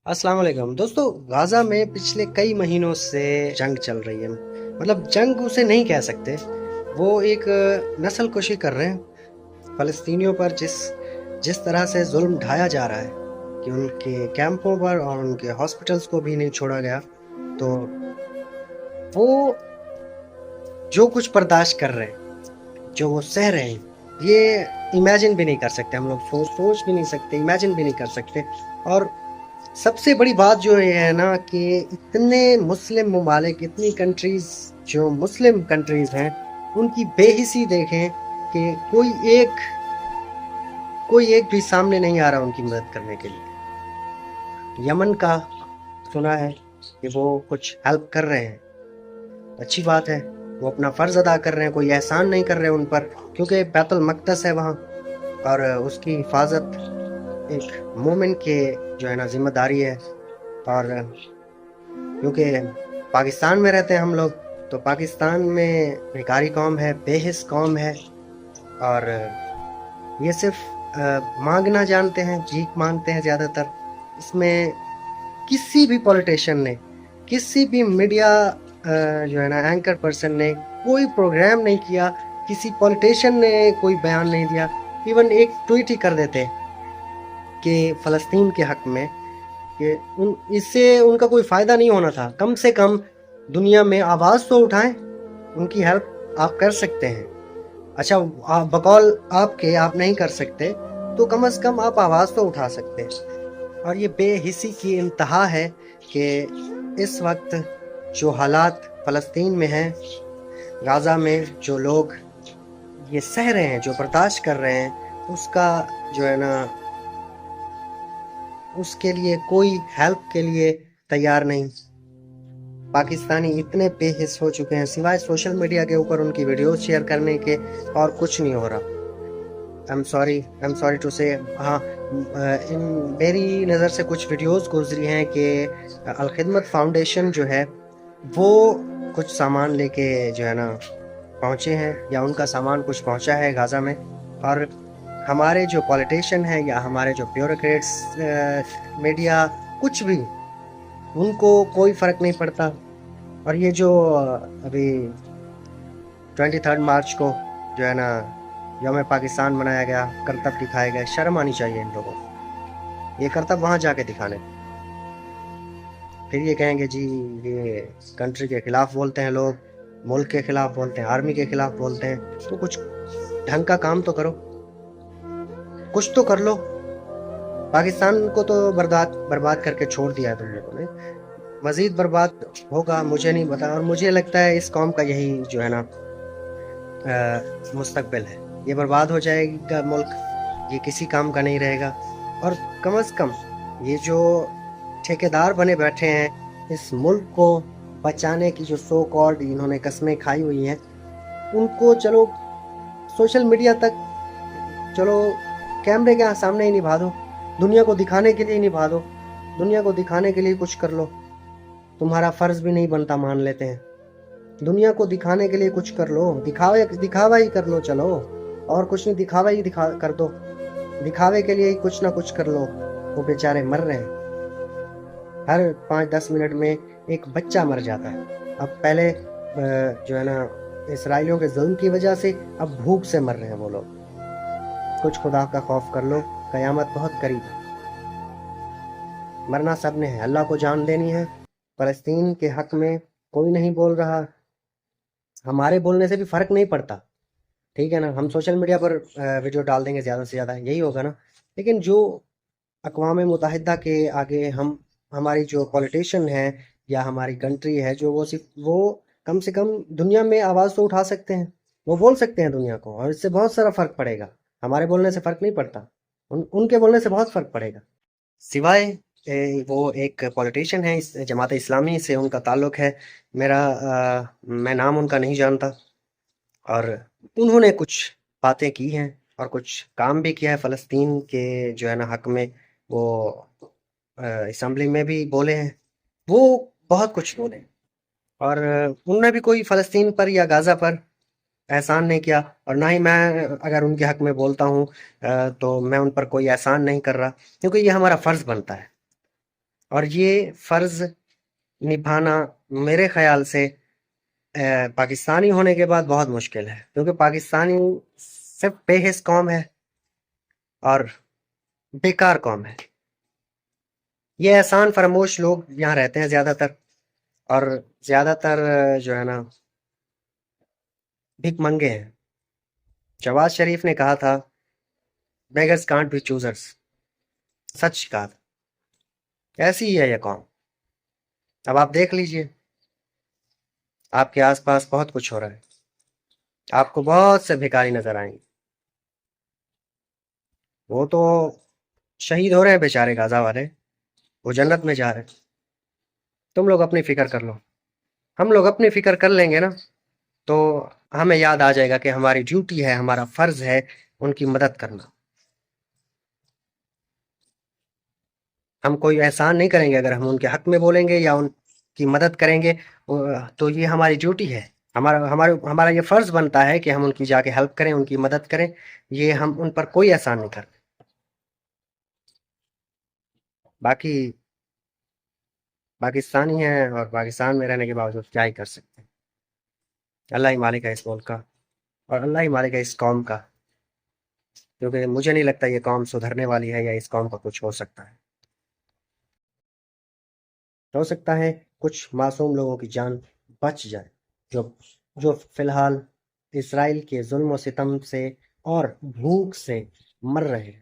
السلام علیکم دوستو، غازہ میں پچھلے کئی مہینوں سے جنگ چل رہی ہے۔ مطلب جنگ اسے نہیں کہہ سکتے، وہ ایک نسل کشی کر رہے ہیں فلسطینیوں پر۔ جس طرح سے ظلم ڈھایا جا رہا ہے کہ ان کے کیمپوں پر اور ان کے ہاسپٹلز کو بھی نہیں چھوڑا گیا، تو وہ جو کچھ برداشت کر رہے ہیں، جو وہ سہ رہے ہیں، یہ امیجن بھی نہیں کر سکتے ہم لوگ، سوچ بھی نہیں سکتے، امیجن بھی نہیں کر سکتے۔ اور سب سے بڑی بات جو یہ ہے نا کہ اتنے مسلم ممالک، اتنی کنٹریز جو مسلم کنٹریز ہیں، ان کی بے حسی دیکھیں کہ کوئی ایک بھی سامنے نہیں آ رہا ان کی مدد کرنے کے لیے۔ یمن کا سنا ہے کہ وہ کچھ ہیلپ کر رہے ہیں، اچھی بات ہے، وہ اپنا فرض ادا کر رہے ہیں، کوئی احسان نہیں کر رہے ان پر، کیونکہ بیت المقدس ہے وہاں، اور اس کی حفاظت ایک مومن کے جو ہے نا ذمہ داری ہے۔ اور کیونکہ پاکستان میں رہتے ہیں ہم لوگ، تو پاکستان میں بھکاری قوم ہے، بے حس قوم ہے، اور یہ صرف مانگنا جانتے ہیں، بھیک مانگتے ہیں زیادہ تر۔ اس میں کسی بھی پولیٹیشین نے، کسی بھی میڈیا جو ہے نا اینکر پرسن نے کوئی پروگرام نہیں کیا، کسی پولیٹیشین نے کوئی بیان نہیں دیا، ایون ایک ٹویٹ ہی کر دیتے کہ فلسطین کے حق میں، کہ اس سے ان کا کوئی فائدہ نہیں ہونا تھا۔ کم سے کم دنیا میں آواز تو اٹھائیں، ان کی ہیلپ آپ کر سکتے ہیں۔ اچھا، بقول آپ نہیں کر سکتے، تو کم از کم آپ آواز تو اٹھا سکتے ہیں۔ اور یہ بے حسی کی انتہا ہے کہ اس وقت جو حالات فلسطین میں ہیں، غازہ میں جو لوگ یہ سہ رہے ہیں، جو برداشت کر رہے ہیں، اس کا جو ہے نا، اس کے لیے کوئی ہیلپ کے لیے تیار نہیں۔ پاکستانی اتنے بے حس ہو چکے ہیں، سوائے سوشل میڈیا کے اوپر ان کی ویڈیوز شیئر کرنے کے اور کچھ نہیں ہو رہا۔ I'm sorry to say، ہاں، میری نظر سے کچھ ویڈیوز گزری ہیں کہ الخدمت فاؤنڈیشن جو ہے وہ کچھ سامان لے کے جو ہے نا پہنچے ہیں، یا ان کا سامان کچھ پہنچا ہے غازہ میں، اور ہمارے جو پولیٹیشین ہیں یا ہمارے جو بیوروکریٹس، میڈیا، کچھ بھی، ان کو کوئی فرق نہیں پڑتا۔ اور یہ جو ابھی 23 مارچ کو جو ہے نا یوم پاکستان منایا گیا، کرتب دکھائے گئے، شرم آنی چاہیے ان لوگوں کو یہ کرتب وہاں جا کے دکھانے۔ پھر یہ کہیں گے جی یہ کنٹری کے خلاف بولتے ہیں لوگ، ملک کے خلاف بولتے ہیں، آرمی کے خلاف بولتے ہیں، تو کچھ ڈھنگ کا کام تو کرو، کچھ تو کر لو۔ پاکستان کو تو برباد کر کے چھوڑ دیا ہے تم لوگوں نے، مزید برباد ہوگا مجھے نہیں پتا، اور مجھے لگتا ہے اس قوم کا یہی جو ہے نا مستقبل ہے، یہ برباد ہو جائے گا ملک، یہ کسی کام کا نہیں رہے گا۔ اور کم از کم یہ جو ٹھیکیدار بنے بیٹھے ہیں اس ملک کو بچانے کی، جو سو کالڈ انہوں نے قسمیں کھائی ہوئی ہیں، ان کو چلو سوشل میڈیا تک، چلو کیمرے کے سامنے ہی نبھا دو، دنیا کو دکھانے کے لیے نبھا دو، دنیا کو دکھانے کے لیے کچھ کر لو۔ تمہارا فرض بھی نہیں بنتا مان لیتے ہیں، دنیا کو دکھانے کے لیے کچھ کر لو، دکھاوا ہی کر لو، چلو اور کچھ نہیں، دکھاوا ہی کر دو، دکھاوے کے لیے ہی کچھ نہ کچھ کر لو۔ وہ بیچارے مر رہے ہیں، ہر 5-10 منٹ میں ایک بچہ مر جاتا ہے۔ اب پہلے جو ہے نا اسرائیلیوں کے ظلم کی وجہ سے اب بھوک سے مر رہے ہیں وہ لوگ۔ کچھ خدا کا خوف کر لو، قیامت بہت قریب ہے، مرنا سب نے ہے، اللہ کو جان دینی ہے۔ فلسطین کے حق میں کوئی نہیں بول رہا، ہمارے بولنے سے بھی فرق نہیں پڑتا، ٹھیک ہے نا، ہم سوشل میڈیا پر ویڈیو ڈال دیں گے زیادہ سے زیادہ، یہی ہوگا نا۔ لیکن جو اقوام متحدہ کے آگے ہماری جو پولیٹیشین ہے یا ہماری کنٹری ہے، جو وہ کم سے کم دنیا میں آواز تو اٹھا سکتے ہیں، وہ بول سکتے ہیں دنیا کو، اور اس سے بہت سارا فرق پڑے گا۔ ہمارے بولنے سے فرق نہیں پڑتا، ان کے بولنے سے بہت فرق پڑے گا۔ سوائے وہ ایک پولیٹیشین ہے، جماعت اسلامی سے ان کا تعلق ہے، میں نام ان کا نہیں جانتا، اور انہوں نے کچھ باتیں کی ہیں اور کچھ کام بھی کیا ہے فلسطین کے جو ہے نا حق میں، وہ اسمبلی میں بھی بولے ہیں، وہ بہت کچھ بولے، اور انہوں نے بھی کوئی فلسطین پر یا غازہ پر احسان نہیں کیا، اور نہ ہی میں اگر ان کے حق میں بولتا ہوں تو میں ان پر کوئی احسان نہیں کر رہا، کیونکہ یہ ہمارا فرض بنتا ہے۔ اور یہ فرض نبھانا میرے خیال سے پاکستانی ہونے کے بعد بہت مشکل ہے، کیونکہ پاکستانی صرف بے حس قوم ہے اور بیکار قوم ہے. یہ احسان فراموش لوگ یہاں رہتے ہیں زیادہ تر، اور زیادہ تر جو ہے نا بھیک منگے ہیں. جواز شریف نے کہا تھا بیگرز کانٹ بی چوزرز، سچ کہا تھا. ایسی ہی ہے یہ قوم. اب آپ دیکھ لیجئے، آپ کے آس پاس بہت کچھ ہو رہا ہے، آپ کو بہت سے بھکاری نظر آئیں گے. وہ تو شہید ہو رہے ہیں بیچارے غازہ والے، وہ جنت میں جا رہے ہیں. تم لوگ اپنی فکر کر لو، ہم لوگ اپنی فکر کر لیں گے نا، تو ہمیں یاد آ جائے گا کہ ہماری ڈیوٹی ہے، ہمارا فرض ہے ان کی مدد کرنا. ہم کوئی احسان نہیں کریں گے اگر ہم ان کے حق میں بولیں گے یا ان کی مدد کریں گے، تو یہ ہماری ڈیوٹی ہے. ہمارا یہ فرض بنتا ہے کہ ہم ان کی جا کے ہیلپ کریں، ان کی مدد کریں. یہ ہم ان پر کوئی احسان نہیں کرتے. باقی پاکستانی ہیں اور پاکستان میں رہنے کے باوجود کیا ہی کر سکتے ہیں. اللہ ہی مالک ہے اس ملک کا، اور اللہ ہی مالک ہے اس قوم کا، کیونکہ مجھے نہیں لگتا یہ قوم سدھرنے والی ہے یا اس قوم کا کچھ ہو سکتا ہے. ہو سکتا ہے کچھ معصوم لوگوں کی جان بچ جائے، جو فی الحال اسرائیل کے ظلم و ستم سے اور بھوک سے مر رہے ہیں.